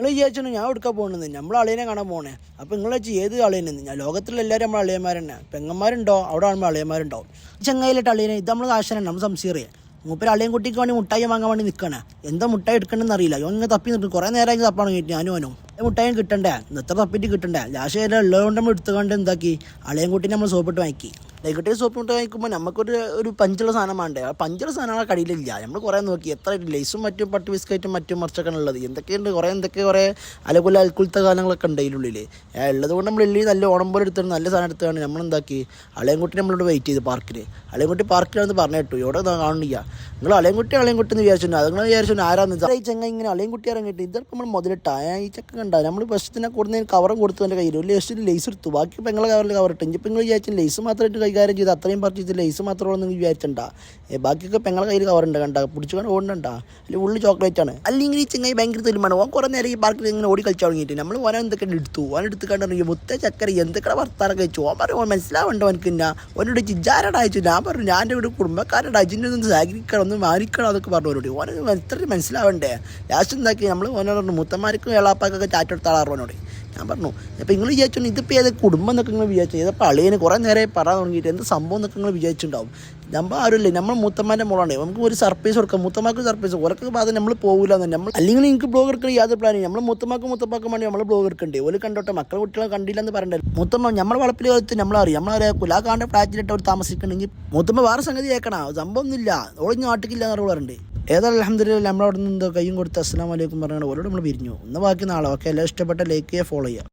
നിങ്ങൾ വിചാരിച്ചു ഞാൻ എടുക്കാൻ പോകുന്നത് നമ്മൾ അളിയനെ കാണാൻ പോകണേ. അപ്പോൾ നിങ്ങൾ വെച്ച് ഏത് അളിയനെന്ന് ഞാൻ ലോകത്തിലെല്ലാവരും നമ്മൾ അളിയന്മാരെന്നെ. പെങ്ങന്മാരുണ്ടോ അവിടെ ആകുമ്പോൾ അളിയന്മാരുണ്ടാവും. ചങ്ങായിലിട്ട് അളിയനെ ഇത് നമ്മൾ കാശനാണ്, നമ്മൾ സംശയറിയാം. മൂപ്പര് അളിയൻ കുട്ടിക്ക് വേണ്ടി മുട്ടായി വാങ്ങാൻ വേണ്ടി നിൽക്കണേ. എന്താ മുട്ടായി എടുക്കണമെന്ന് അറിയില്ല. ഇങ്ങനെ തപ്പി നിൽക്കും. കുറേ നേരമായി തപ്പാണ് കേട്ടു ഞാനും അവനും. മുട്ടായും കിട്ടണ്ടേ, എത്ര തപ്പിട്ട് കിട്ടണ്ടേ. ലാസ്റ്റ് ഉള്ളതുകൊണ്ട് നമ്മൾ എടുത്തുകൊണ്ട് എന്താക്കി അളിയൻ കുട്ടീനെ നമ്മൾ സോപ്പിട്ട് വാങ്ങി. ലൈക്കട്ടെ സോപ്പിട്ട് വാങ്ങിക്കുമ്പോൾ നമുക്കൊരു പഞ്ചുള്ള സാധനം വേണ്ടേ. ആ പഞ്ചുള്ള സാധനങ്ങളെ കടയിലില്ല. നമ്മൾ കുറേ നോക്കി എത്ര ലേസും മറ്റും പട്ട് ബിസ്ക്കറ്റും മറ്റും മറിച്ചൊക്കെ ഉള്ളത് എന്തൊക്കെയുണ്ട്. കുറേ അലകുല അൽക്കുലത്തെ കാലങ്ങളൊക്കെ ഉണ്ട് അതിനുള്ളിൽ. ഉള്ളത് കൊണ്ട് നമ്മൾ എല്ലാം നല്ല ഓണം പോലെ എടുത്താണ്, നല്ല സാധനം എടുത്താണ് നമ്മളെന്താക്കി അളിയൻകുട്ടി നമ്മളോട് വെയിറ്റ് ചെയ്ത് പാർക്കിൽ. അളിയൻകുട്ടി പാർക്കിലാണെന്ന് പറഞ്ഞു കേട്ടു. ഇവിടെ കാണില്ല. നിങ്ങൾ അളിയൻകുട്ടി എന്ന് വിചാരിച്ചു. അത് നിങ്ങൾ വിചാരിച്ചു ആരാന്ന് ഈ ചെങ്ങ ഇങ്ങനെ അളിയൻകുട്ടി ഇറങ്ങിയിട്ട് ഇതൊക്കെ നമ്മൾ മുതലിട്ടാ ഈ ചെക്ക കണ്ട നമ്മൾ ബസ്സിനെ കൊടുത്തതിന് കവറും കൊടുത്തു. എൻ്റെ കയ്യിൽ ഒരു ലേസിൽ ലേസ് എടുത്തു. ബാക്കി ഇപ്പം നിങ്ങളെ കവറിൽ കവറിട്ട് ഇപ്പം നിങ്ങൾ വിചാരിച്ചു ലേസ് മാത്രമായിട്ട് കൈകാര്യം ചെയ്ത് അത്രയും പർച്ചേസ് ലേസ് മാത്രമാണെന്ന് നിങ്ങൾ വിചാരിച്ചണ്ട. ബാക്കിയൊക്കെ പെങ്ങളെ കയ്യിൽ കവറുണ്ട് കണ്ട പിടിച്ചുകൊണ്ട് ഓടണ്ട. അല്ലെങ്കിൽ ഉള്ളി ചോക്ലേറ്റ് ആണ്. അല്ലെങ്കിൽ ഈ ചെങ്ങായി ഭയങ്കര തെരുമാണ്. ഓൻ കുറേ നേരം ഈ പാർക്കിൽ ഇങ്ങനെ ഓടി കളിച്ചു തുടങ്ങിയിട്ട് നമ്മൾ ഓനെ എന്തൊക്കെ എടുത്തു. ഓൻ എടുത്ത് കണ്ടിറങ്ങി മുത്ത ചക്കര എന്തൊക്കെ വർത്താനൊക്കെ വെച്ചു. ഓൻ പറയും ഓൻ മനസ്സിലാവണ്ടോ എനിക്ക് പിന്നെ ഓനോട് ചിജാരടാ അയച്ചു. ഞാൻ പറഞ്ഞു ഞാൻ എൻ്റെ ഇവിടെ കുടുംബക്കാരുടെ അജിനെ ഒന്ന് സഹകരിക്കണം ഒന്ന് മാനിക്കണം അതൊക്കെ പറഞ്ഞവരോട്. ഓന് എത്ര മനസ്സിലാവണ്ടേ. ലാസ്റ്റ് എന്താക്കി നമ്മൾ ഓനോട് പറഞ്ഞു മുത്തന്മാർക്കും ഏളാപ്പാക്കൊക്കെ ചാറ്റെടുത്താളാറോനോട്. ഞാൻ പറഞ്ഞു അപ്പോൾ നിങ്ങൾ വിചാരിച്ചു ഇതിപ്പോൾ ഏത് കുടുംബം എന്നൊക്കെ നിങ്ങൾ വിചാരിച്ചു. ഏതപ്പോൾ അളിയന് കുറേ നേരെ പറയാൻ തുടങ്ങിയിട്ട് എന്ത് സംഭവം എന്നൊക്കെ നിങ്ങൾ വിചാരിച്ചിട്ടുണ്ടാവും. നമ്മൾ ആരുമില്ലേ, നമ്മൾ മൂത്തമ്മാൻ്റെ മോളാണ്. നമുക്ക് ഒരു സർപ്രൈസ് കൊടുക്കാം. മൂത്തമാർക്ക് സർപ്രൈസ് ഓരൊക്കെ ബാധ നമ്മൾ പോകില്ല എന്ന് നമ്മൾ. അല്ലെങ്കിൽ നിങ്ങൾക്ക് ബ്ലോഗ് എടുക്കണം യാതൊരു പ്ലാനിങ്. നമ്മൾ മൂത്തമാക്കും വേണ്ടി നമ്മൾ ബ്ലോഗ് എടുക്കണ്ടേ. ഒരു കണ്ടോട്ടെ മക്കളെ കുട്ടികളെ കണ്ടില്ല എന്ന് പറയണ്ടേ. മൂത്തമ്മ നമ്മളെ വളപ്പിൽ വെച്ച് നമ്മളറിയാം. കുലാ കാണേണ്ട ഫ്ലാറ്റിലിട്ട് അവർ താമസിക്കണമെങ്കിൽ മൂത്തമ്മ വേറെ സംഗതി കേൾക്കണം. സംഭവം ഒന്നുമില്ല. ഓളിഞ്ഞ് നാട്ടിക്കില്ല എന്ന് പറയുന്നുണ്ട്. ഏതായാലും അൽഹംദുലില്ലാഹ് നമ്മളവിടെ നിന്ന് കയ്യും കൊടുത്ത് അസ്സലാമു അലൈക്കും പറഞ്ഞാൽ ഓരോട് നമ്മൾ പിരിഞ്ഞു. ഒന്ന് ബാക്കി നാളെ ഓക്കെ. എല്ലാം ഇഷ്ടപ്പെട്ട ലൈക്ക് ചെയ്യുക, ഫോളോ ചെയ്യുക.